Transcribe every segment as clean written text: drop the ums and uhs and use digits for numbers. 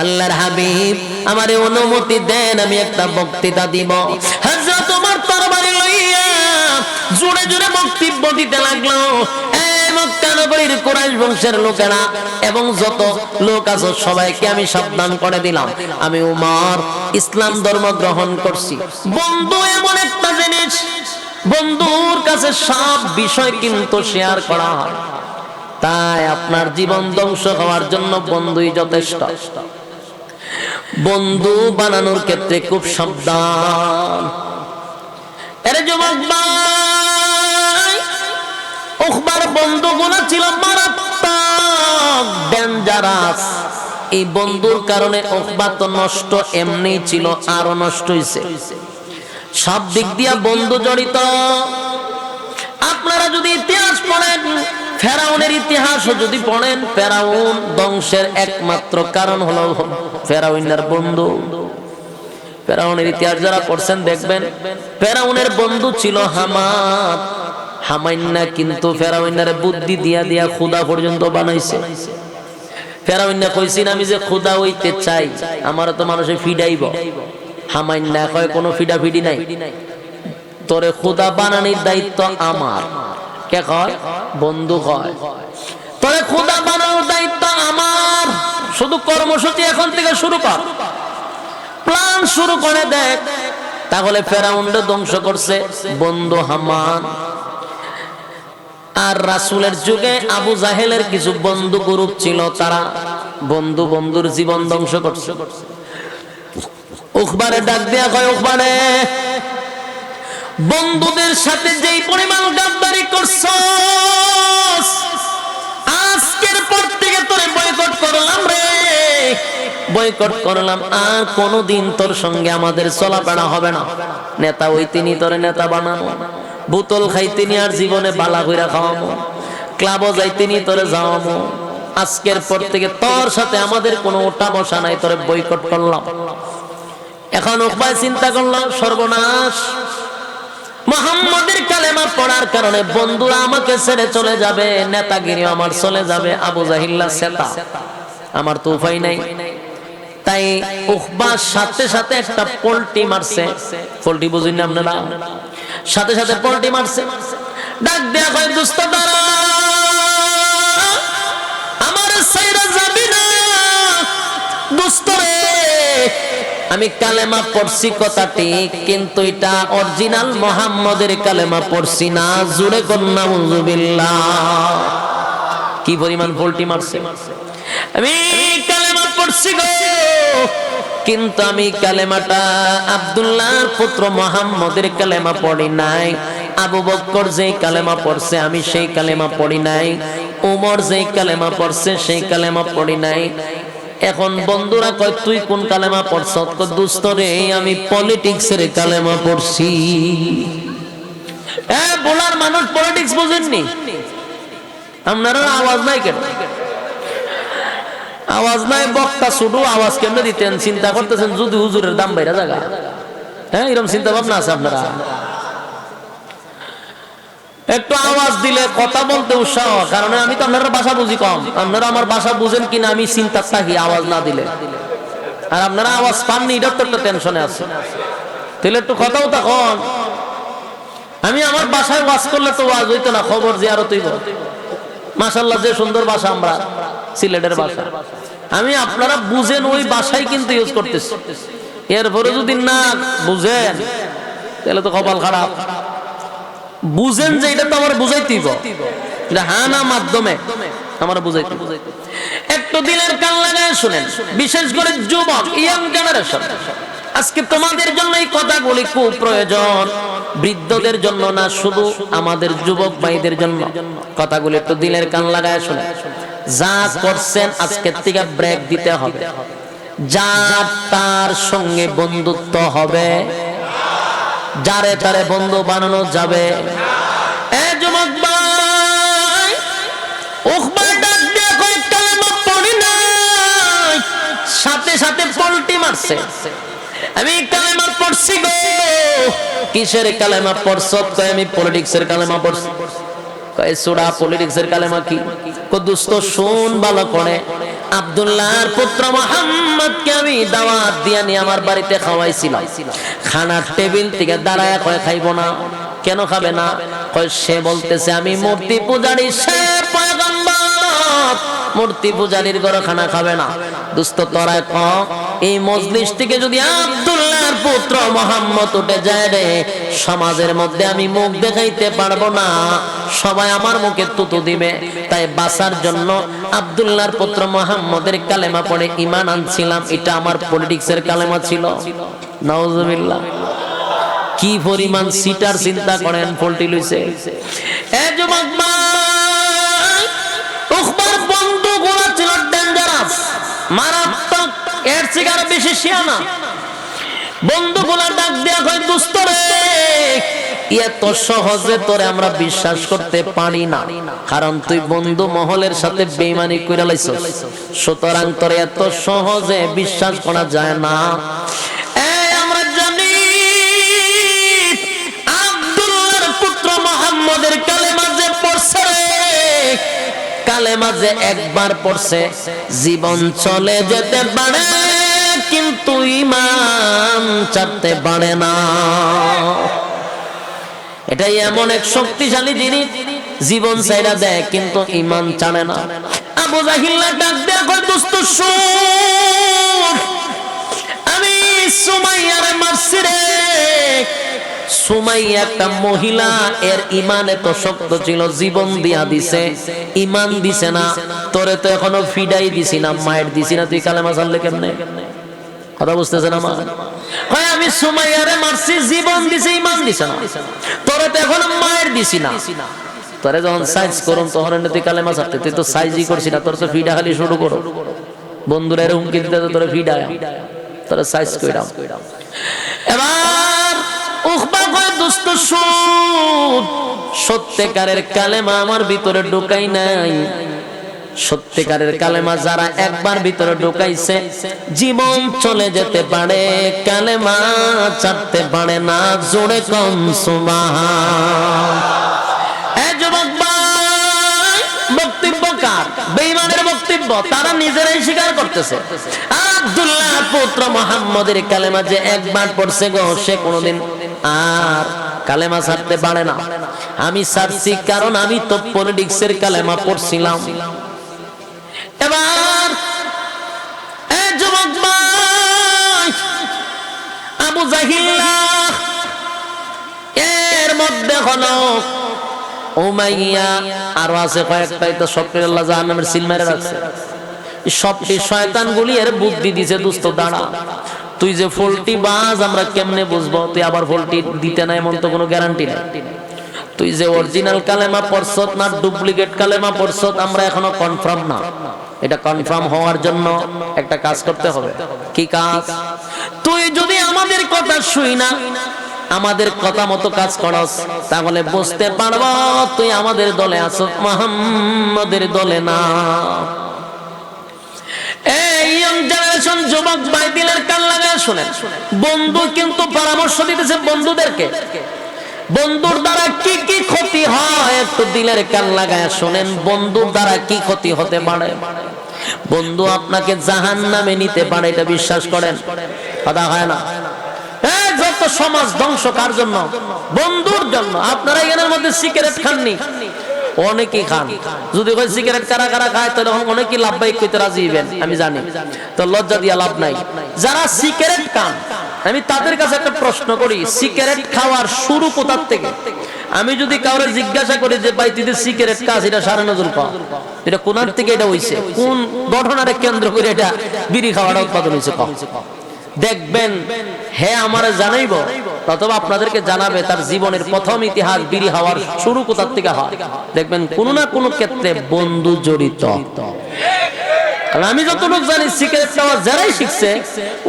আল্লাহর হাবিব আমারে অনুমতি দেন আমি একটা বক্তৃতা দিব। হযরত ওমর তরবারি লইয়া জোরে জোরে বক্তব্য দিতে লাগলো। মক্কা নগরীর কুরাইশ বংশের লোকেরা এবং যত লোক আছে সবাইকে আমি সাবধান করে দিলাম, আমি ওমর ইসলাম ধর্ম গ্রহণ করছি। বন্ধু এমন একটা জিনিস, বন্ধুর কাছে সব বিষয় কিন্তু শেয়ার করা হয়। তাই আপনার জীবন ধ্বংস হওয়ার জন্য বন্ধুই যথেষ্ট। বন্ধু বানানোর ক্ষেত্রে খুব সাবধান। আরে যুবক ভাই, উকবার বন্ধুগুলো ছিল মারাত্মক ডেঞ্জারাস। এই বন্ধুর কারণে উকবা তো নষ্ট এমনি ছিল, আরো নষ্ট হয়েছে। সব দিক দিয়া বন্ধু জড়িত। আপনারা যদি ইতিহাস পড়েন, ফেরাউনের ইতিহাসও যদি পড়েন, ফেরাউন ধ্বংসের একমাত্র কারণ হলো ফেরাউনের বন্ধু। ফেরাউনের ইতিহাস যারা পড়ছেন দেখবেন ফেরাউনের বন্ধু ছিল হামান। হামাইন্না কিন্তু ফেরাউনের বুদ্ধি দিয়া দিয়া খুদা পর্যন্ত বানাইছে। ফেরাউন্না কইছেন আমি যে খুদা হইতে চাই, আমার তো মানুষে ফিডাইব। হামাইন্না কয় কোনো ফিডাফিডি নাই, তোরে খুদা বানানোর দায়িত্ব আমার। কে কয়? বন্ধু কয় তোরে খুদা বানানোর দায়িত্ব আমার, শুধু কর্মসূচি এখন থেকে শুরু কর, প্ল্যান শুরু করে দেখ। তাহলে ফেরাউনকে ধ্বংস করছে বন্ধু হামান। আর রাসূলের যুগে আবু জাহেলের কিছু বন্ধু গ্রুপ ছিল, তারা বন্ধু বন্ধুর জীবন ধ্বংস করছে। উকবারে ডাক দেয়া কয়, উকবারে বন্ধুদের সাথে যেই পরিমাণ গাদ্দারি করছস, আজকের পর থেকে তোরে বয়কট করলাম রে, বয়কট করলাম। আর কোনদিন তোর সঙ্গে আমাদের চলাফেরা হবে না। নেতা ওই তিনি তোরে নেতা বানানো, বোতল খাইতেনি আর জীবনে বালা কইরা খাওয়ামো, ক্লাবও যাইতেনি তোরে যাওয়ামো। আজকের পর থেকে তোর সাথে আমাদের কোনো ওঠা বসা নাই, তোরে বয়কট করলাম। এখন উকবায় চিন্তা করলাম সর্বনাশ, মুহাম্মাদের কালেমা পড়ার কারণে বন্ধুরা আমাকে ছেড়ে চলে যাবে, নেতাগিরি আমার চলে যাবে, আবু জাহিল্লা সেতা, আমার তো উপায় নাই। তাই উকবা সাথে সাথে একটা পল্টি মারছে। পল্টি বুঝেন না আপনারা? সাথে সাথে পল্টি মারছে। ডাক দেয়া কয়, দোস্ত দাঁড়া, আমার সাইরা যাবি না দোস্ত রে। আমি কালেমা পড়ছি কথা ঠিক, কিন্তু এটা অরিজিনাল মুহাম্মাদের কালেমা পড়ছি না। জুড়ে কন্যা নাউযুবিল্লাহ। কি পরিমাণ পল্টি মারছে। আমি কালেমা পড়ছি গো, কিন্তু আমি কালেমাটা আব্দুল্লাহর পুত্র মুহাম্মাদের কালেমা পড়ি নাই। আবু বকর যেই কালেমা পড়ছে আমি সেই কালেমা পড়ি নাই। ওমর যেই কালেমা পড়ছে সেই কালেমা পড়ি নাই। এখন বন্ধুরা কয়, তুই কোন কালেমা পড়ছ? কয়, দোস্ত রে আমি পলিটিক্সের কালেমা পড়ছি। বলার মানুষ পলিটিক্স বুঝেননি? আপনারা আওয়াজ নাই কেন? আওয়াজ নাই, বক্তা শুধু আওয়াজ কেমনে দিতেন চিন্তা করতেছেন যদি হুজুরের দাম বাইরা জায়গা। হ্যাঁ, এরকম চিন্তা ভাবনা আছে আপনারা? একটু আওয়াজ দিলে কথা বলতে উৎসাহ, কারণ আমি তো আপনারা ভাষা বুঝি কম। আপনারা আমার ভাষা বুঝেন কিনা আমি চিন্তা থাকি আওয়াজ না দিলে। আর আপনারা আওয়াজ পাননি, এটা তো একটা টেনশনে আছে। তাহলে একটু কথাও তখন আমি আমার বাসায় ওয়াজ করলে তো ওয়াজ হইতো না, খবর জিয়ারত হইব। মাশাআল্লাহ, যে সুন্দর ভাষা আমরা সিলেটের ভাষা, আমি আপনারা বুঝেন ওই ভাষাই কিন্তু ইউজ করতেছি। এরপরে যদি না বুঝেন তাহলে তো কপাল খারাপ। বুঝেন যে এটা তো আমার বুঝাইতেই, হ্যাঁ না মাধ্যমে আমার বুঝাইতে। একটু দিলের কান লাগায় শুনেন, বিশেষ করে যুবক, ইয়াং জেনারেশন। আজকে তোমাদের জন্য এই কথাগুলি খুব প্রয়োজন, বৃদ্ধদের জন্য না, শুধু আমাদের যুবক ভাইদের জন্য কথাগুলি একটু দিলের কান লাগায় শুনেন। যা করছেন আজকের থেকে ব্রেক দিতে হবে। যার তার সঙ্গে বন্ধুত্ব হবে, যারে তারে বন্ধু বানানো যাবে। যুবক ভাই, উকবা ডাক দিয়ে কয়, কালেমা পড়ি নাই, সাথে সাথে পল্টি মারছে। আমি কালেমা পড়ছি গো। কিসের কালেমা পড়ছ? কয় আমি পলিটিক্সের কালেমা পড়ছি। কয় সূরা পলিটিক্সের কালেমা কি? কয় দোস্ত শুন ভালো করে, আব্দুল্লাহর পুত্র মুহাম্মদকে আমি দাওয়াত দিয়ে নিয়ে আমার বাড়িতে খাওয়াইছিলাম। খানার টেবিল থেকে দাঁড়ায় কয় খাইব না। কেন খাবে না? কয় সে বলতেছে আমি মূর্তি পূজারী, সে পয়গম্বর, মূর্তি পূজারীর ঘরে খানা খাবে না। দোস্ত তোরা ক এই মজলিস থেকে যদি আব্দুল্লাহর পুত্র মুহাম্মদ উঠে যায় রে, সমাজের মধ্যে আমি মুখ দেখাইতে পারবো না, সবাই আমার মুখে তুতু দিবে। তাই বাঁচার জন্য আব্দুল্লাহর পুত্র মুহাম্মদের কালেমা পড়ে ঈমান আনছিলাম। এটা আমার পলিটিক্সের কালেমা ছিল। নাউজুবিল্লাহ। কি পরিমাণ সিটার চিন্তা করেন পল্টি লইছে। এ যুবক ভাই, উখবার বন্ধু গোলা ছিল ডেঞ্জারাস, মারাত্মক, এর থেকে আরো বেশি শিয়ানা। বন্ধু গোলা ডাক দেয়া কয় দোস্ত রে, এত সহজে তোরে আমরা বিশ্বাস করতে পারি না, কারণ তুই বন্ধু মহলের সাথে বেঈমানি কইরা লাইছস, সুতরাং তোরে এত সহজে বিশ্বাস করা যায় না। আমরা জানি আব্দুল্লাহর পুত্র মুহাম্মদের কালেমা যে পড়ছে, কালেমা যে একবার পড়ছে জীবন চলে যেতে পারে, কিন্তু ঈমান ছাড়তে পারে না। এটাই এমন এক শক্তিশালী জিনিস, জীবন ছাইরা দেয় কিন্তু ঈমান ছাড়ে না। আবু জাহিল ডাক দেয়া কয় দোস্ত শুন, আমি সুমাইয়ারে মারছি রে। সুমাইয়া একটা মহিলা, এর ঈমান এত শক্ত ছিল, জীবন দিয়া দিছে, ঈমান দিছে না। তোরে তো এখনো ফিডাই দিছি না, মায়ের দিছি না, তুই কালেমা ছাড়লে কেমনে? কথা বুঝতেছেন আমার? হয় আমি সুমাইয়ারে মারছি, জীবন দিছে, ঈমান দিছে না, তোরে তো এখনো মায়ের দিছি না। তোরে যখন সাইজ করুন তখন তুই কালেমা ছাড়তে, তুই তো সাইজই করছি না, তোর তো ফিডা খালি শুরু করো। বন্ধুরা এর হুমকি দিতে তোরে ফিডায়, তোরে সাইজ কইরাম। এবার উখবা কয় দোস্ত শুন, সত্যিকারের কালেমা আমার ভিতরে ঢুকাই নাই। সত্যিকারের কালেমা যারা একবার ভিতরে ঢুকাইছে, জীবন চলে যেতে পারে, কালেমা ছাড়তে পারে না। জোরে কম সুবহান। এই যুবক ভাই, বক্তব্য কার? বেঈমানের বক্তব্য, তারা নিজেরাই স্বীকার করতেছে। আব্দুল্লাহর পুত্র মুহাম্মদের কালেমা যে একবার পড়ছে গো, সে কোনোদিন আর কালেমা ছাড়তে পারে না। আমি ছাড়ছি কারণ আমি তো পলিটিক্সের কালেমা পড়ছিলাম। এবার যুবক ভাই, আবু জাহিল এর মধ্যে হলো উমাইয়া, আরো আছে কয়েকটাই, তো সবকে আল্লাহ জাহান্নামের সিল মেরে রাখছে। সবটি শয়তানগুলি এর বুদ্ধি দিছে, দোস্ত দাঁড়া, তুই যে ফল্টি বাজ আমরা কেমনে বুঝবো? তুই আবার ফল্টি দিতে নাই এমন তো কোনো গ্যারান্টি নাই। তুই যে অরিজিনাল কালেমা পড়ছত না ডুপ্লিকেট কালেমা পড়ছত আমরা এখনো কনফার্ম না। এটা কনফার্ম হওয়ার জন্য একটা কাজ করতে হবে। কি কাজ? তুই যদি আমাদের কথা শুই না, আমাদের কথা মতো কাজ করস, তাহলে বুঝতে পারবো তুই আমাদের দলে আছো, মুহাম্মাদের দলে না। এই ইয়ং জেনারেশন যুবক ভাই, দিলের কান লাগায় শুনেন। বন্ধু কিন্তু পরামর্শ দিতেছে বন্ধুদেরকে, বন্ধুর দ্বারা কি কি ক্ষতি হয় একটু দিলের কান লাগায় শুনেন। বন্ধুর দ্বারা কি ক্ষতি হতে পারে? বন্ধু আপনাকে জাহান্নামে নিতে পারে, এটা বিশ্বাস করেন? কথা হয় না? যত সমাজ ধ্বংস কার জন্য? বন্ধুর জন্য। আপনারা এখানের মধ্যে সিগারেট খাননি, অনেকেই খান। যদি কই সিগারেট কারা কারা খায়, তাহলে অনেকেই লাভবাহিক কইতে রাজি হবেন, আমি জানি। তো লজ্জা দিয়া লাভ নাই। যারা সিগারেট খান, আমি তাদের কাছে একটা প্রশ্ন করি, সিগারেট খাওয়ার শুরু কোথার থেকে? আমি যদি কাউরে জিজ্ঞাসা করি যে ভাই তুই সিগারেট খাস, এটা সারা নজর পা, এটা কোনার থেকে এটা হইছে, কোন ঘটনারে কেন্দ্র করে এটা বিড়ি খাওয়াটা উৎপাদন হইছে, দেখবেন হ্যাঁ আমার জানাইব, অথবা আপনাদেরকে জানাবে তার জীবনের প্রথম ইতিহাস বিড়ি খাওয়ার শুরু কোথার থেকে হয়। দেখবেন কোনো না কোনো ক্ষেত্রে বন্ধু জড়িত। আমি যতটুকু জানি সিগারেট খাওয়া যারাই শিখছে,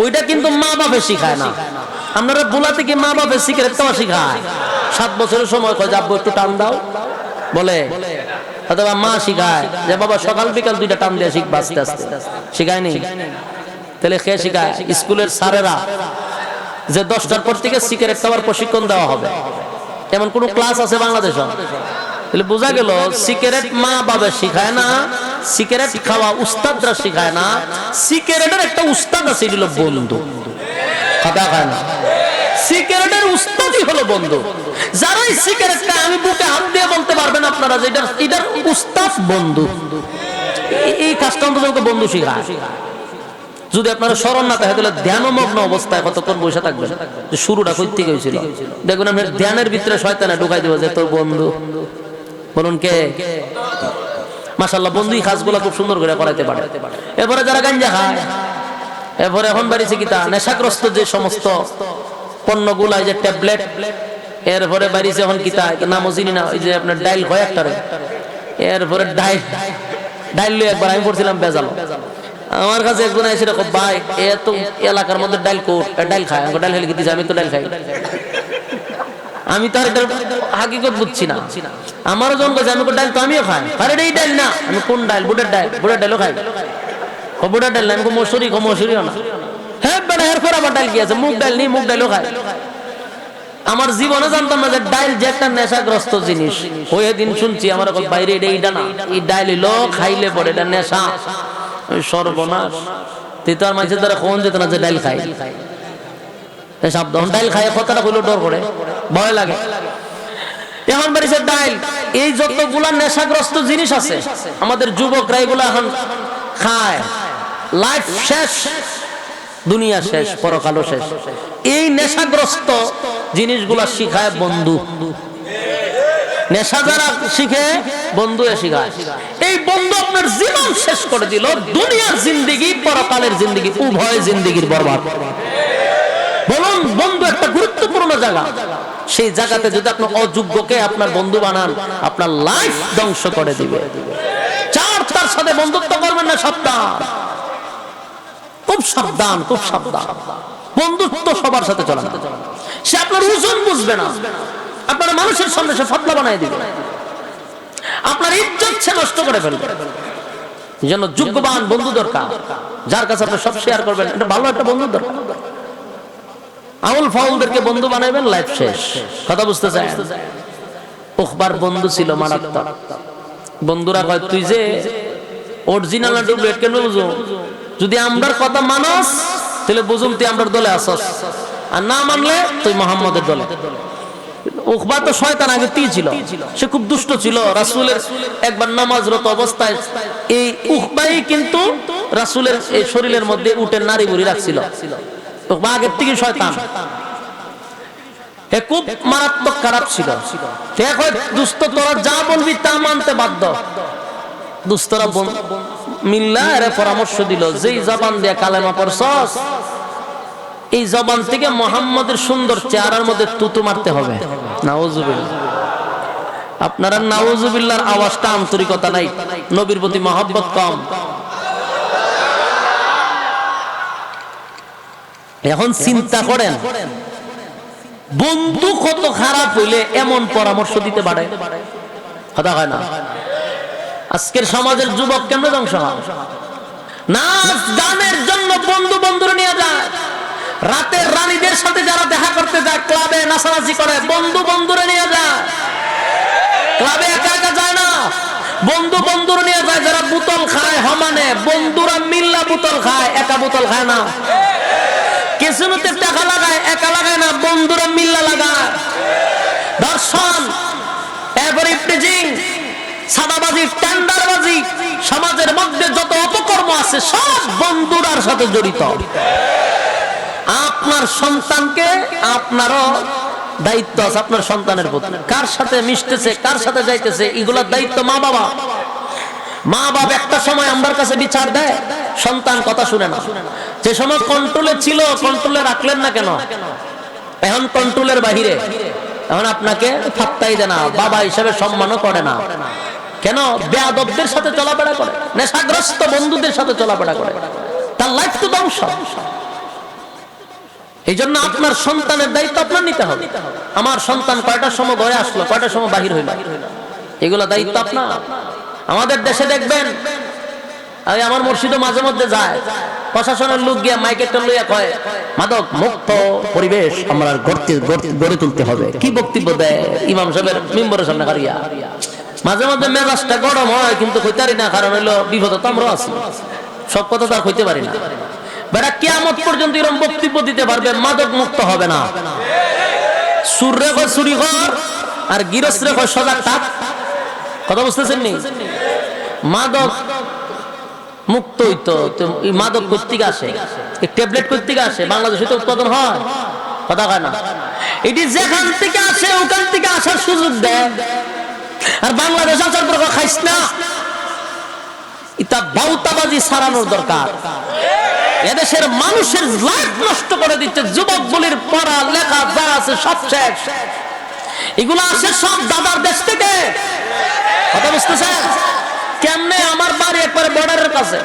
ওইটা কিন্তু মা বাপে শিখায় না। আপনারা বোলা থেকে মা বাপে সিগারেট খাওয়া শিখায়, 7 বছরের সময় কয় যাবো একটু টান দাও বলে, অথবা মা শিখায় যে বাবা সকাল বিকাল 2টা টান দিয়ে শিখবা, আস্তে আস্তে। শিখায়নি? তাহলে কে শিখায়? স্কুলের স্যারেরা, যে 10টার পর থেকে সিগারেট খাওয়ার প্রশিক্ষণ দেওয়া হবে, এমন কোন ক্লাস আছে বাংলাদেশে? তাহলে বোঝা গেল সিগারেট মা বাবা শিখায় না, সিগারেট খাওয়া উস্তাদরা শিখায় না, সিগারেটের একটা উস্তাদ আছে, এগুলো বন্ধু। কথা খায় না, সিগারেটের উস্তাদই হলো বন্ধু। যারা এই সিগারেট খায়, আমি বুকে হাত দিয়ে বলতে পারবেন আপনারা যে এটার উস্তাদ বন্ধু। এই কাজটা অন্তত বন্ধু শিখায়। যদি আপনারা স্মরণ না থাকে তাহলে ধ্যানমগ্ন অবস্থায় কতক্ষণ বসে থাকবেন, যে শুরুটা কই থেকে হয়েছিল। দেখবেন আপনার ধ্যানের ভিতরে শয়তানে ঢুকাই দেবে যে তোর বন্ধু। বলুন কে? মাশাআল্লাহ, বন্ধু এই কাজগুলো খুব সুন্দর করে করাইতে পারে। এরপরে যারা গাঞ্জা খায়, এরপরে এখন বাড়িছে কিতা নেশাগ্রস্ত যে সমস্ত পণ্যগুলা, যে ট্যাবলেট, এরপরে বাড়িছে এখন কিতা নামও চিনি না, ওই যে আপনার ডাইল হয় একটা, এরপরে ডাইল লই একবার আমি পড়ছিলাম বেজাল। আমার কাছে একজন এসে দেখো ভাই এত এলাকার মধ্যে ডাইল কোট ডাইল খায়, আমাকে ডাইল হেলে দিচ্ছে, আমি তো ডাইল খাই। আমি তো আর এটার হাকিকত বুঝছি না। আমারও জন কাছে আমি ডাইল তো আমিও খাই, আরে এই ডাইল না, আমি কোন ডাইল? বুটের ডাইল, বুটের ডাইলও খাই। বুটের ডাইল না, আমি মসুরিও না। হ্যাঁ বেটা, এরপর আবার ডাইল কি আছে? মুগ ডাইল নেই, মুগ ডাইলও খাই। আমার জীবনে জানতাম না যে ডাইল যে একটা নেশাগ্রস্ত জিনিস। ওই দিন শুনছি আমার বাইরে এইটা না, এই ডাইল হইলো খাইলে পরে এটা নেশা। সর্বনাশ, তুই আর মানুষের দ্বারা কোন যেত না যে ডাইল খাই। সাবধান, ডাইল খাই কথাটা হইলো ডর করে, ভয় লাগে। এখন বেরিয়েছে ডাইল। এই যতগুলা নেশাগ্রস্ত জিনিস আছে আমাদের যুবকরা এগুলা এখন খায়। লাইফ শেষ, দুনিয়া শেষ, পরকালও শেষ। এই নেশাগ্রস্ত জিনিসগুলা শিখায় বন্ধু। নেশা যারা শিখে, বন্ধু শিখায়। এই বন্ধু আপনার জীবন শেষ করে দিল, দুনিয়ার জিন্দেগি, পরকালের জিন্দেগি, উভয় জিন্দেগির বরবাদ। বলুন, বন্ধু একটা গুরুত্বপূর্ণ জায়গা। সেই জায়গাতে যদি আপনি অযোগ্যকে আপনার বন্ধু বানান, আপনার লাইফ ধ্বংস করে দিবে। তার সাথে বন্ধুত্ব করবেন না, সাবধান, খুব সাবধান, খুব সাবধান। বন্ধুত্ব সবার সাথে চলে না। সে আপনার ওজন বুঝবে না, আপনার মানুষের সামনে সে ফাতলা বানাই দিবে, আপনার ইজ্জত সে নষ্ট করে ফেলবে। এই জন্য যোগ্যবান বন্ধু দরকার, যার কাছে আপনি সব শেয়ার করবেন। এটা ভালো একটা বন্ধু দরকার। আউল ফাউলদেরকে বন্ধু বানাইবেন, লাইফ শেষ। কথা বুঝতে চাই? উখবার বন্ধু ছিল মারাত্মক। বন্ধুরা কয় তুই যে অরিজিনাল না ডুপ্লিকেট কেন বুঝো? যদি আমরার কথা মানস তাহলে বুঝুম তুই আমরার দলে আসস, আর না মানলে তুই মুহাম্মদের দলে। উকবা তো শয়তান আগে ছিল, সে খুব দুষ্ট ছিল। রাসূলের একবার নামাজরত অবস্থায় এই উকবাই কিন্তু রাসূলের এই শরীরের মধ্যে উটের নাড়ি বুড়ি রাখছিল। উকবা আগের থেকে শয়তান, এ খুব মারাত্মক খারাপ ছিল। দেখো দুষ্ট, তোরা যা বলবি তা মানতে বাধ্য। দুস্তরা মিল্লা এর পরামর্শ দিল, যেই জবান দিয়ে কালেমা পড়ছস, এই জবান থেকে মুহাম্মদের সুন্দর চেহারার মধ্যে তুতু মারতে হবে। নাউজুবিল্লাহ। আপনারা নাউজুবিল্লাহর আওয়াজটা আন্তরিকতা নাই, নবীর প্রতি মহব্বত কম। এখন চিন্তা করেন, বন্ধু কত খারাপ হইলে এমন পরামর্শ দিতে পারে? কথা হয় না? আজকের সমাজের যুবক কেমন ধ্বংস হয়? নাচ গানের জন্য বন্ধু বন্ধুরা নিয়ে যায়। রাতের রানীদের সাথে যারা দেখা করতে যায়, ক্লাবে নাচানাচি করে, বন্ধু বন্ধুরা নিয়ে যায়। ক্লাবে একা একা যায় না, বন্ধু বন্ধুরা নিয়ে যায়। যারা বোতল খায় সমানে, বন্ধুরা মিল্লা বোতল খায়, একা বোতল খায় না। কিছুতে টাকা লাগায়, একা লাগায় না, বন্ধুরা মিল্লা লাগায়। দর্শন, এভারি প্রিজিং, সাদাবাজি, টেন্ডারবাজি, সমাজের মধ্যে যত অপকর্ম আছে সব বন্ধুরার সাথে জড়িত। আপনার সন্তানকে আপনারও দায়িত্ব আছে, আপনার সন্তানের প্রতি। কার সাথে মিশতেছে, কার সাথে যাইতেছে, এগুলোর দায়িত্ব মা বাবা। মা বাবা একটা সময় আমার কাছে বিচার দেয়, সন্তান কথা শুনে না। যে সময় কন্ট্রোলে ছিল, কন্ট্রোলে রাখলেন না কেন? এখন কন্ট্রোলের বাহিরে, এখন আপনাকে ফাত্তাই দেয় না, বাবা হিসেবে সম্মানও করে না। কেন? বেয়াদবদের সাথে চলাফেরা করে, নেশাগ্রস্ত বন্ধুদের সাথে চলাফেরা করে, তার লাইফ তো ধ্বংস। এই জন্য আপনার সন্তানের দায়িত্ব আপনার নিতে হবে। আমার সন্তান কয়টার সময় ঘরে আসলো, কয়টার সময় বাহির হইল, এগুলো দায়িত্ব আপনার। আমাদের দেশে দেখবেন, আমার মসজিদও মাঝে মধ্যে যায়, প্রশাসনের লোক গিয়া মাইকেরটা লইয়া কয় মাদক মুক্ত পরিবেশ আমরা গড়ে তুলতে হবে। কি বক্তব্য দেয় ইমাম সাহেবের মিম্বরের সামনে হারিয়া। মাঝে মাঝে মেজাজটা গরম হয়, কিন্তু কইতারি না, কারণ হলো বিপদ তো আমরাও আছি, সব কথা তো আর কইতে পারি না। বেটা কিয়ামত পর্যন্ত এরকম বক্তব্য দিতে পারবে মাদক মুক্ত হবে না। সুররে কয় চুরি কর, আর গিরস্রে কয় সজাগ থাক। কথা বুঝতেছেন নি? মাদক মুক্ত হইতো, এই মাদক কোত্থেকে আসে? এই ট্যাবলেট কোত্থেকে আসে? বাংলাদেশে তো উৎপাদন হয়, কথা কয় না। এটি যেখান থেকে আসে ওখান থেকে আসার সুযোগ দেয়, আর বাংলাদেশ আসার পর খাইস না। এটা বাউতাবাজি ছাড়ানোর দরকার। এদেশের মানুষের লাইফ নষ্ট করে দিচ্ছে, যুবক বলির পড়া লেখা যা আছে সব শেষ। এগুলো আসে সব দাদার দেশ থেকে। কথা বুঝতেছেন? কেমনে? আমার বাড়ি একবারে বর্ডারের কাছে,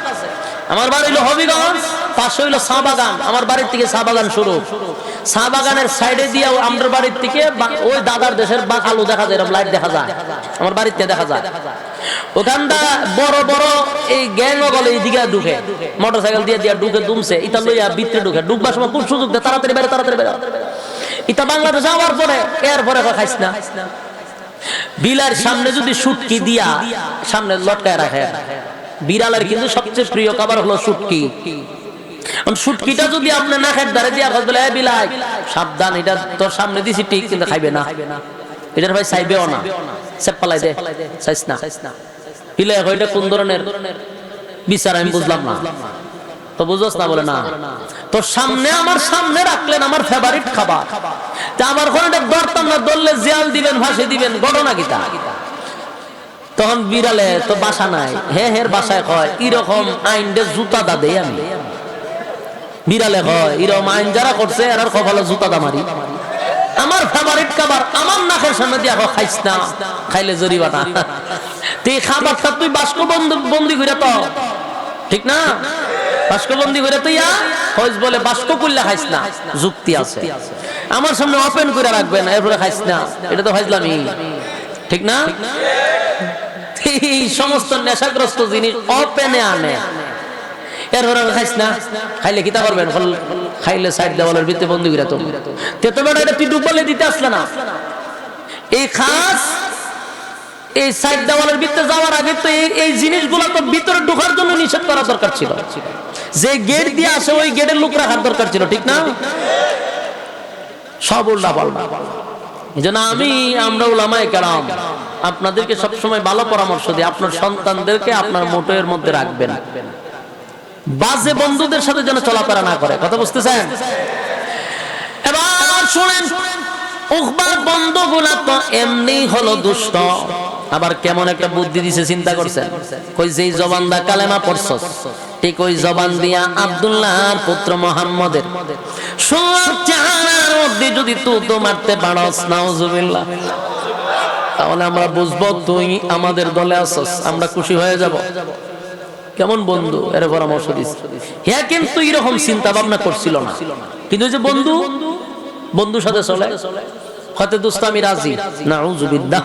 আমার বাড়ি হইলো হবিগঞ্জ, পাশে হইলো চা বাগান। আমার বাড়ির থেকে চা বাগান শুরু, চা বাগানের সাইডে দিয়ে আমার বাড়ির থেকে ওই দাদার দেশের আলু দেখা যায়, লাইট দেখা যায়, আমার বাড়িতে দেখা যায়। ওখানটা বড় বড় এই গ্যাং গলে এইদিকে ঢুকে, মোটরসাইকেল দিয়ে দিয়া ঢুকে, দুমছে ইটা লইয়া ভিতরে ঢুকে, ঢুকবার সময় খুব সুযোগ দেয়, তাড়াতাড়ি বেরো তাড়াতাড়ি বেরো। ইটা বাংলাদেশ যাওয়ার পরে এরপরে খাইস না। বিলার সামনে যদি শুটকি দিয়া সামনে লটকায় রাখে, বিড়ালের কিন্তু সবচেয়ে প্রিয় খাবার হলো শুটকি। শুটকিটা যদি আপনি নাকের ধারে দিয়া বলে বিলাই সাবধান, এটা তোর সামনে দিছি ঠিক, কিন্তু খাইবে না, এটার ভাই চাইবেও না, সেপ পালাই দে, চাইস না। বিলাই এটা কোন ধরনের বিচার আমি বুঝলাম না। তো বুঝোস না? বলে না, তোর সামনে আমার সামনে রাখলেন আমার ফেভারিট খাবার, তা আমার কোন এটা ধরতাম না, ধরলে জিয়াল দিবেন, ফাঁসি দিবেন, ঘটনা কিতা? তখন বিড়ালে তো বাসা নাই, হের বাসায় কয় এরকম আইন দে জুতা দা দেই আমি। বিড়ালে কয় এরকম আইন যারা করছে এরার কপালে জুতা দা মারি। আমার ফেভারিট খাবার আমার নাকের সামনে দিয়া খাইস না, খাইলে জরিমানা। তুই খাবারটা তুই বাস্ক বন্দি করে তো, ঠিক না? বাস্কবন্দি করে তুই বলে বাস্ক করলে খাইস না, যুক্তি আছে। আমার সামনে ওপেন করে রাখবেন, এরপরে খাইস না, এটা তো ফাইজলামি, ঠিক না? এই সমস্ত নেশাগ্রস্ত জিনিস ওপেনে আনে, এরপরে খাইস না, খাইলে কিতা করবেন? খাইলে সাইড দেওয়ালের ভিতরে বন্দি করে তো তেতো বেটা, এটা তুই ডুবলে দিতে আসলে না। এই খাস এই সাইড দেওয়ালের ভিতরে যাওয়ার আগে তো এই জিনিসগুলো তো ভিতরে ঢোকার জন্য নিষেধ করা দরকার ছিল। যে গেট দিয়ে আসে ওই গেটের লোক রাখার দরকার ছিল, ঠিক না? সব উল্টা পাল্টা। এজন্য আমরা উলামায়ে কেরাম আপনাদেরকে সবসময় ভালো পরামর্শ দিই, আপনার সন্তানদেরকে আপনার মোটের মধ্যে রাখবেন, বাজে বন্ধুদের সাথে যেন চলাফেরা না করে। কথা বুঝতেছেন? এবার শুনেন, উকবার বন্ধুগুলা তো এমনি হলো দুষ্ট, আবার কেমন একটা বুদ্ধি দিছে চিন্তা করছেন? কই যেই জবান দা কালেমা পড়ছস, ঠিক ওই জবান দিয়া আব্দুল্লাহর পুত্র মুহাম্মদের চেহারার মধ্যে যদি তুই তো মারতে পারস, নাউজুবিল্লাহ, তাহলে আমরা বুঝবো তুই আমাদের দলে আছস, আমরা খুশি হয়ে যাব। কেমন বন্ধু, এর পরামর্শ দিচ্ছে। হ্যাঁ, কিন্তু এরকম চিন্তা ভাবনা করছিল না, কিন্তু যে বন্ধুর সাথে চলে, হয়তো দোস্ত আমি রাজি, নাউজুবিল্লাহ,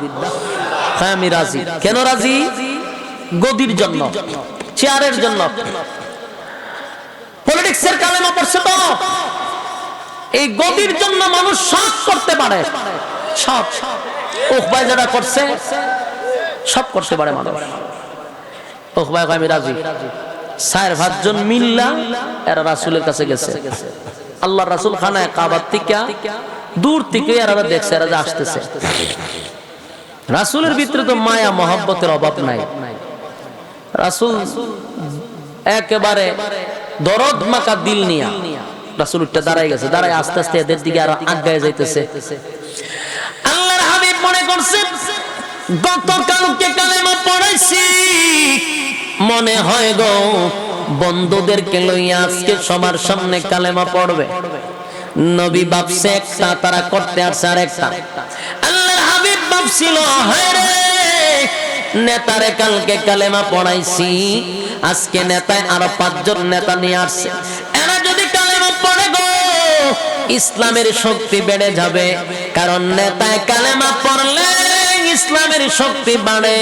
হ্যাঁ আমি রাজি। কেন রাজি? গদির জন্য, চেয়ারের জন্য, পলিটিক্সের কালেমা পড়ছে তো। এই গদির জন্য মানুষ সব করতে পারে, সব উকবায় যারা করছে সব করতে পারে মানুষ। উকবায় কয় আমি রাজি। 4-5 জন মিল্লা এরা রাসূলের কাছে গেছে, আল্লাহর রাসূল খানায় কাবার থেকে দূর থেকে এরা দেখছে এরা আসতেছে। রাসূলের ভিতরে তো মায়া মহব্বতের অভাব নাই, রাসূল একেবারে দরদ মাকা দিল নিয়া রাসূল উঠে দাঁড়ায় গেছে, দাঁড়ায় আস্তে আস্তে এদের দিকে আর আগায় যাইতেছে। আল্লাহর হাবিব মনে করছে গতকালকে কালেমা পড়াইছি, মনে হয় গো বন্ধুদেরকে লইয়া আজকে সবার সামনে কালেমা পড়বে। নবী ভাবছে একটা, তারা করতে আসছে আর একটা। আল্লাহর হাবিব ভাবছিল হায়রে নেতারে কালকে কালেমা পড়াইছি, আজকে নেতায় আরো 5 জন নেতা নিয়ে আসছে, এরা যদি কালেমা পড়ে গো ইসলামের শক্তি বেড়ে যাবে, কারণ নেতায় কালেমা পড়লে ইসলামের শক্তি বাড়ে।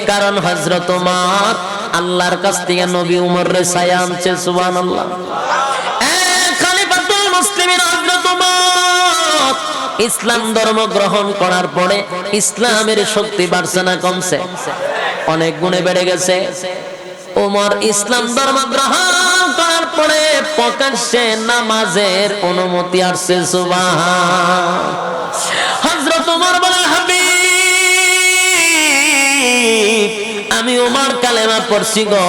কারণ হযরত ওমর আল্লাহর কাছ থেকে নবী উমর রে ছায়া আনছে, সুবহানাল্লাহ। খলিফাতুল মুসলিমিন হযরত ওমর ইসলাম ধর্ম গ্রহণ করার পরে ইসলামের শক্তি বাড়ছে না কমছে? অনেক গুণে বেড়ে গেছে। ওমর ইসলাম ধর্ম গ্রহণ করার পরে প্রকাশ্যে নামাজের অনুমতি আসছে। সুবহান। হযরত ওমর বলেন, হাবিব আমি ওমর কালেমা পড়ছি গো,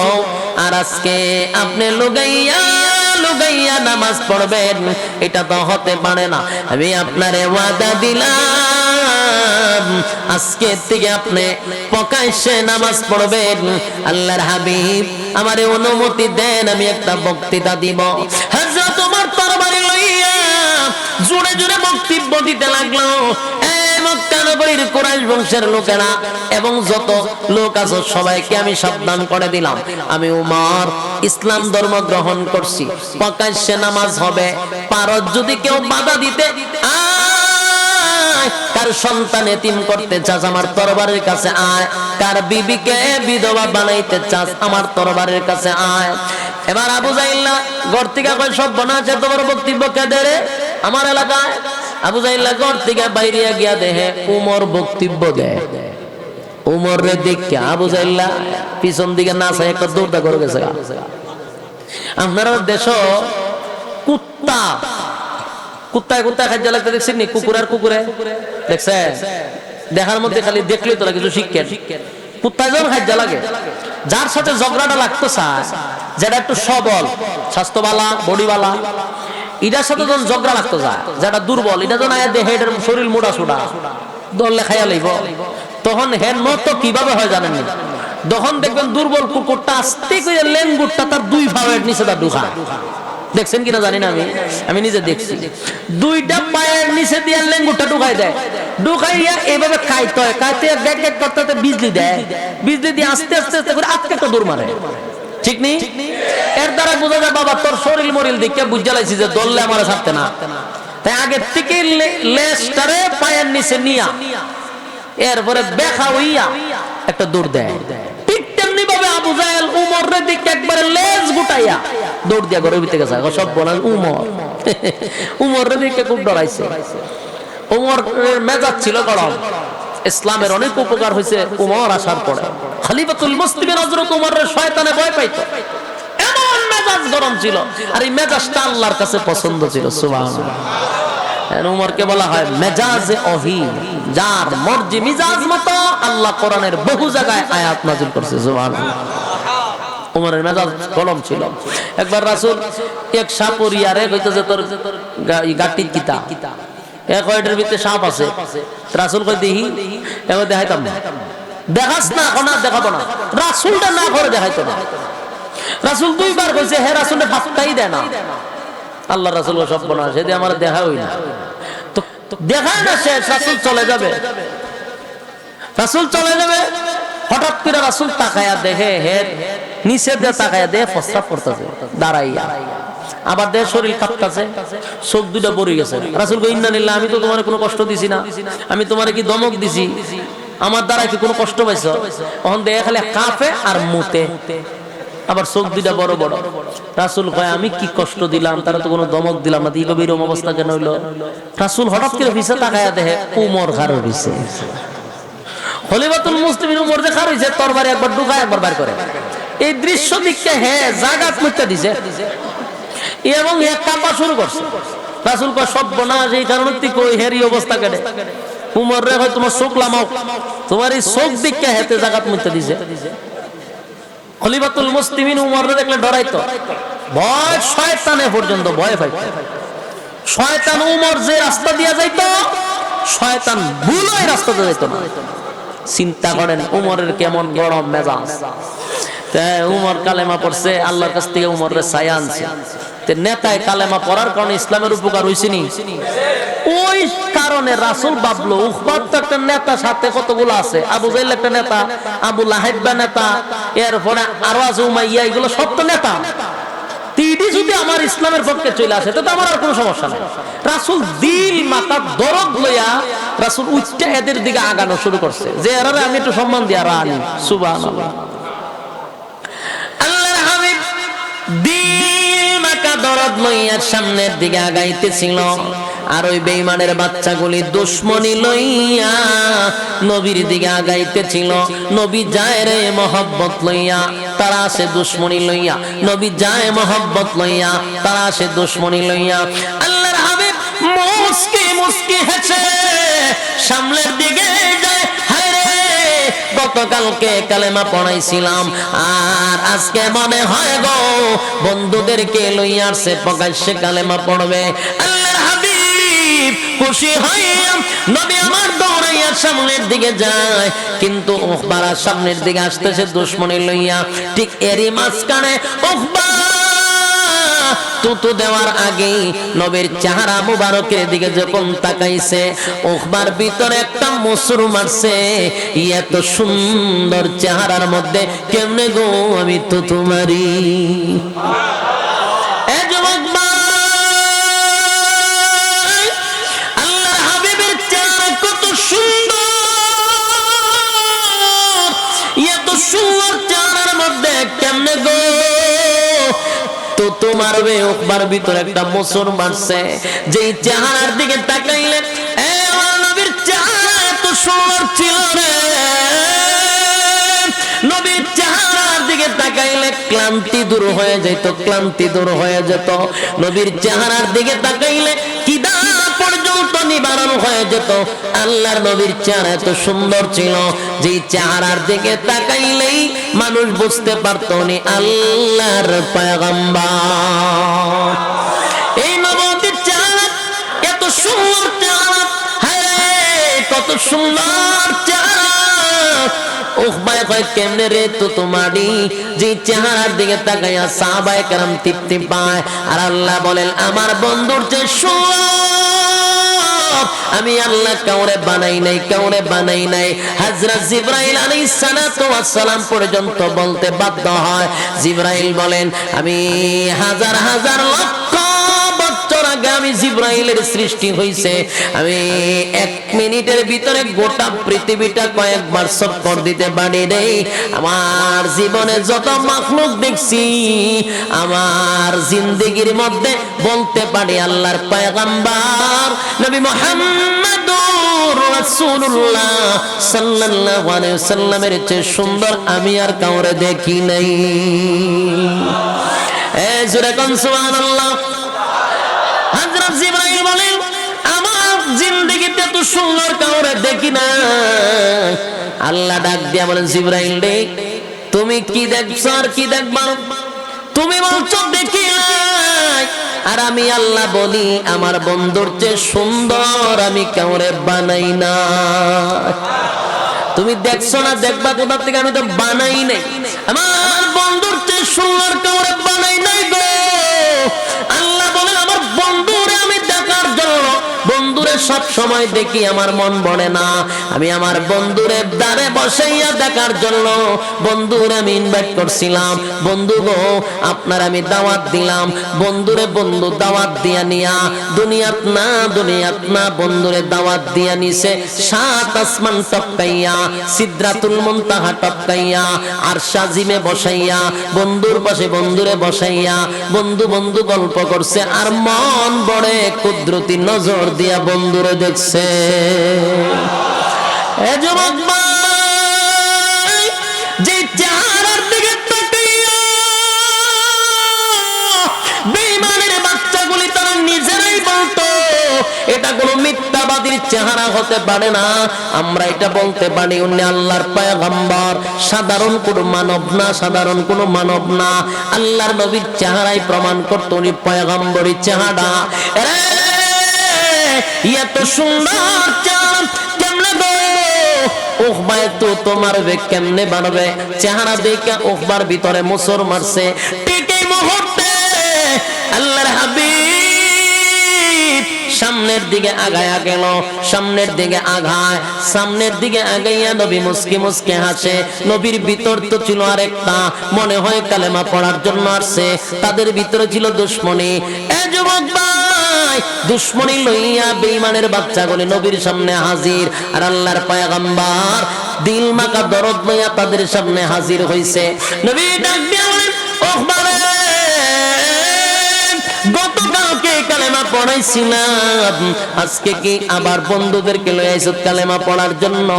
আর আজকে আপনি লুগাইয়া নামাজ পড়বেন, এটা তো হতে পারে না। আমি আপনারে ওয়াদা দিলাম আজকে থেকে আপনি প্রকাশ্যে নামাজ পড়বেন। আল্লাহর হাবিব আমারে অনুমতি দেন, আমি একটা বক্তৃতা দিব। হযরত ওমর তরবারি লইয়া জোরে জোরে বক্তব্য দিতে লাগলো। মক্কা নগরীর কুরাইশ বংশের লোকেরা এবং যত লোক আছে সবাইকে আমি সাবধান করে দিলাম, আমি উমর ইসলাম ধর্ম গ্রহণ করছি, প্রকাশ্যে নামাজ হবে। পারত যদি কেউ বাধা দিতে, কার সন্তান এতিম করতে চাস আমার তরবারের কাছে আয়, কার বিবিকে বিধবা বানাইতে চাস আমার তরবারের কাছে আয়। এবার আবু জাইল ঘর থেকে কয়, সব বনাছে তোমার বক্তব্য কে দেরে আমার এলাকায়? আবু জাইল ঘর থেকে বাইরে গিয়া দেখে উমর বক্তব্য দেয়। উমর রে দেখে আবু জাইল পিছন দিকে না চাই একটা দৌড়টা করে গেছে। আপনার দেশ কুত্তা কুত্তায় কুত্তায় খাদ্য লাগতে দেখছেন নি? কুকুর আর কুকুরে দেখছে, দেখার মধ্যে খালি দেখলেই তোরা কিছু শিখেন। কুত্তায় যখন খাদ্য লাগে, যার সাথে ঝগড়াটা লাগতো চায়, যেটা একটু সবল, স্বাস্থ্যবালা, বডিওয়ালা, এটার সাথে যখন ঝগড়া লাগতো যায়, যেটা দুর্বল, এটা যখন আয়া দেহে এটার শরীর মোটা সোটা দললে খাইয়া লইব, তখন হেন মতো কিভাবে হয় জানেন না? তখন দেখবেন দুর্বল কুকুরটা আস্তে করে লেঙ্গুরটা তার দুই পায়ের নিচে তার ঢুকা। দেখছেন কিনা জানি না, আমি নিজে দেখছি। দুইটা পায়ের নিচে দিয়ে লেঙ্গুরটা ঢুকাই দেয়, ঢুকাইয়া এইভাবে খাইতে হয়, খাইতে গ্যাগ গ্যাগ করতে বিজলি দেয়, বিজলি দিয়ে আস্তে আস্তে আস্তে করে আজকে একটা দৌড় মারে। ঠিক নেই? এর দ্বারা বোঝা যায় বাবা তোর শরীর মরিল দিকে বুঝা লাইছি যে দললে আমার ছাড়তে না, তাই আগের থেকে লেজটারে পায়ের নিচে নিয়া এরপরে দেখা হইয়া একটা দৌড় দেয়। ঠিক তেমনি ভাবে আবু জাহেল উমরের দিকে একবারে লেজ গুটাইয়া দৌড় দিয়া ঘরের ভিতরে গেছে। সব বলেন উমর উমরের দিকে খুব ডরাইছে। উমর মেজাজ ছিল গরম। ইসলামের অনেক উপকার হয়েছে উমর আসার পরে। খলিফাতুল মুসলিমিন হযরত উমরের শয়তানে ভয় পাইতো, এমন মেজাজ গরম ছিল, আর এই মেজাজটা আল্লাহর কাছে পছন্দ ছিল। সুবহানাল্লাহ। উমরকে বলা হয় মেজাজে ওহী, যার মর্জি মিজাজ মতো আল্লাহ কোরআনের বহু জায়গায় আয়াত নাযিল করছে। সুবহানাল্লাহ। উমরের মেজাজ গরম ছিল। একবার রাসূল এক সাপুরিয়ারে কইতেছে তোর গাটির কিতা এক ওইটার ভিতরে সাপ আছে। রাসূল কই দেখি, এবার দেখাইতাম না। দেখাস না, কোনা দেখাবো না। রাসূলটা না করে দেখাইতো না। রাসূল দুইবার কইছে, হে রাসূলটা ফাত্তাই দেয় না। আল্লাহ রাসূল সব বনা সেদি আমার দেখা হই না, তো দেখায় না শেষ। রাসূল চলে যাবে, রাসূল চলে যাবে, হঠাৎ করে রাসূল তাকায়া দেখে হে নিচে দিয়ে তাকায়া দেখে প্রস্রাব করতেছে দাঁড়াইয়া, আবার দেহ শরীর কাঁপতেছে, চোখ দুটো ভরে গেছে। রাসূল কই ইন্না লিল্লাহ, আমি তো তোমার কোনো কষ্ট দিছি না, আমি তোমারে কি ধমক দিছি? আমার দ্বারা কি কোনো কষ্ট পাইছো? তখন দেহ খালি কাঁপে আর মুতে, আবার চোখ দুটা বড় বড়। রাসূল কয় আমি কি কষ্ট দিলাম? তারা তো কোনো ধমক দিলাম না, দিগো এরকম অবস্থা কেন হইলো? রাসূল হঠাৎ করে পিছে তাকায়া দেখে উমর খাড়া হইছে। খলিফাতুল মুসলিমিন উমর যে খাড়া হইছে, তরবারি একবার ঢুকায় একবার বাইর করে। এই দৃশ্য দেখে হে জাগাত মুতে দিছে এবং এক কাঁপা শুরু করছে। রাসূল কয় সর্বনাশ, এই কারণে তুই কই হেরি অবস্থা কেটে? উমর রে হয় তোমার চোখ লামাও, তোমার এই চোখ দেখে হেতে জাগাত মুতে দিছে। খলিফাতুল মুসলিমিন উমরকে দেখলে ডরাইতো, ভয় শয়তানে পর্যন্ত ভয় পাইতো। শয়তান উমর যে রাস্তা দিয়া যাইতো, শয়তান ভুল ওই রাস্তা দিয়ে যাইতো না। চিন্তা করেন উমরের কেমন গরম মেজাজ। উমর কালেমা পড়ছে, আল্লাহর কাছ থেকে উমরের ছায়া আনছে। নেতায় কালেমা পড়ার কারণে ইসলামের উপকার হইছে নি? ওই কারণে রাসূল ভাবলো উখবার তো একটা নেতা, সাথে কতগুলো আছে, আবু জাহেল একটা নেতা, আবু লাহাব নেতা, এরপরে আরো আছে উমাইয়া, এগুলো সব তো নেতা। তিডি যদি আমার ইসলামের পক্ষে চলে আসে তো আমার আর কোনো সমস্যা নাই। রাসূল দিল মাথা দরদ লইয়া রাসূল উচ্চে এদের দিকে আগানো শুরু করছে যে এরা আমি একটু সম্মান দিয়া রানি। সুবহানাল্লাহ। আল্লাহর হাবিব দিল মাথা দরদ লইয়া সামনের দিকে আগাইতেছিল। আর ওই বেঈমানের বাচ্চাগুলি দুশমনি লইয়া নবীর দিকে আগাইতেছিল। নবী যায় রে মহব্বত লইয়া, তারা আসে দুশমনি লইয়া। নবী যায় মহব্বত লইয়া, তারা আসে দুশমনি লইয়া। আল্লাহর হাবিব মুস্কি মুস্কি হেসে সামনের দিকে যায়। গতকালকে কালেমা পড়াইছিলাম, আর আজকে মনে হয় গো বন্ধুদেরকে লইয়া আসছে প্রকাশ্যে কালেমা পড়বে। আল্লাহর হাবিব খুশি হইয়া নবী আমার দৌড়াইয়া সামনের দিকে যায়, কিন্তু উখবা সামনের দিকে আসতেছে দুশমনি লইয়া। ঠিক এরই মাঝখানে উখবা তুতু দেওয়ার আগে নবীর চেহারা মুবারকের দিকে যখন তাকাইছে, উখবার ভিতরে একটা মুসুর মারছে। এত সুন্দর চেহারার মধ্যে কেমনে গো আমি তুতু মারি? আল্লাহর হাবিবের চেহারা কত সুন্দর, এত সুন্দর চেহারার মধ্যে কেমনে গো তো মারবে? উখবার ভিতরে একটা মোচড় মারছে। যেই চেহারার দিকে তাকাইলেন, আমার নবীর চেহারা এত সুন্দর ছিল রে। নবীর চেহারার দিকে তাকাইলে ক্লান্তি দূর হয়ে যেত, ক্লান্তি দূর হয়ে যেত। নবীর চেহারার দিকে তাকাইলে কিদা পর্যন্ত নিবারণ হয়ে যেত। আল্লাহর নবীর চেহারা এত সুন্দর ছিল, যে চেহারার দিকে তাকাইলেই মানুষ বুঝতে পারত উনি আল্লাহর পয়গম্বর। এই নবীর চেহারা এত সুন্দর চেহারা, হ্যাঁ কত সুন্দর চেহারা। উখবায় কয় কেমনে রে তো তোমারি? যে চেহারার দিকে তাকাইয়া সাহাবায়ে কেরাম তৃপ্তি পায়। আর আল্লাহ বলেন আমার বন্ধুর যে আমি আল্লাহ কাউরে বানাই নাই, কাউরে বানাই নাই। হযরত জিবরাইল আলাইহিস সালাতু ওয়াস সালাম পর্যন্ত বলতে বাধ্য হয়। জিবরাইল বলেন আমি হাজার হাজার লক্ষ বছর আগে আমি জিবরাইলের সৃষ্টি হইছে। আমি 1 মিনিটের ভিতরে গোটা পৃথিবীটা কয়েকবার চক্কর দিতে পারি রে। আমার জীবনে যত মাখলুক দেখছি, আমার জিন্দেগির মধ্যে বলতে পারি আল্লাহর পয়গম্বর নবী মুহাম্মদুর রাসূলুল্লাহ সাল্লাল্লাহু আলাইহি ওয়াসাল্লামের চেয়ে সুন্দর আমি আর কাউরে দেখি নাই। জোরে কোন সুবহানাল্লাহ। হযরত জিবরাইল বলেন আমার জিন্দেগিতে এত সুন্দর কাউরে দেখি না। আল্লাহ ডাক দিয়া বলেন জিবরাইল রে তুমি কি দেখছো আর কি দেখবা? তুমি বলছো দেখি নাই, আর আমি আল্লাহ বলি আমার বন্ধুর চেয়ে সুন্দর আমি কাউরে বানাই না। তুমি দেখছো না দেখবা কোথা থেকে? আমি তো বানাই নাই, আমার বন্ধুর চেয়ে সুন্দর কাউরে বানাই নাই গো। আল্লাহ বলেন আমার বন্ধুরে আমি দেখার জন্য, বন্ধুরে সব সময় দেখি আমার মন ভরে না। আমি আমার বন্ধুরে দ্বারে বসাইয়া দেখার জন্য বন্ধুরে আমি ইনভাইট করছিলাম। বন্ধু গো আপনার আমি দাওয়াত দিলাম। বন্ধুরে বন্ধু দাওয়াত দিয়া নিয়া দুনিয়াত না বন্ধুরে দাওয়াত দিয়া নিছে 7 আসমান টপকাইয়া, সিদরাতুল মুনতাহা টপকাইয়া, আরশ আজিমে বসাইয়া, বন্ধুর পাশে বন্ধুরে বসাইয়া বন্ধু বন্ধু গল্প করছে, আর মন বড়ে কুদরতি নজর দিয়া বন্ধুরে দেখছে। এ যুবক ভাই, যে চেহারার দিকে তাকাইয়া বেঈমানের বাচ্চাগুলি তারা নিজেরাই বলতো এটা কোনো মিথ্যাবাদীর চেহারা হতে পারে না। আমরা এটা বলতে পারি উনি আল্লাহর পয়গম্বর, সাধারণ কোনো মানব না, সাধারণ কোনো মানব না। আল্লাহর নবীর চেহারাই প্রমাণ করতো উনি পয়গম্বরী চেহারা। এত সুন্দর চেহারা কেমনে গো উখবায় তো তোমার কেমনে বানাবে? চেহারা দেখে উখবার ভিতরে মোচড় মারছে। ঠিক এই মুহূর্তে আল্লাহর হাবিব সামনের দিকে আগায়া গেল, সামনের দিকে আগায়, সামনের দিকে আগাইয়া নবী মুস্কি মুস্কি হাসে। নবীর ভিতর তো ছিল আরেকটা, মনে হয় কালেমা পড়ার জন্য আসছে, তাদের ভিতরে ছিল দুশমনী। এ যুবক ভাই, দুশমনী লইয়া বেঈমানের বাচ্চাগুলি নবীর সামনে হাজির, আর আল্লাহর পয়গম্বর দিল মাকা দরদ লইয়া তাদের সামনে হাজির হইছে। নবী ডাক দিয়া বলেন, ওহ বাবা, গতকালকে কালেমা পড়াইছিলাম, আজকে কি আবার বন্ধুদেরকে লয়ে আইছো কালেমা পড়ার জন্য?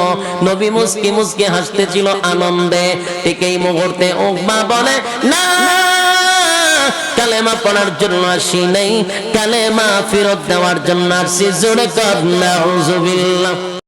নবী মুস্কি মুস্কি হাসতেছিল আনন্দে। ঠিক এই মুহূর্তে উকবা বলে, না, কালেমা পড়ার জন্য আসি নাই, কালেমা ফেরত দেওয়ার জন্য আসছি। জোরে কর নাউজুবিল্লাহ।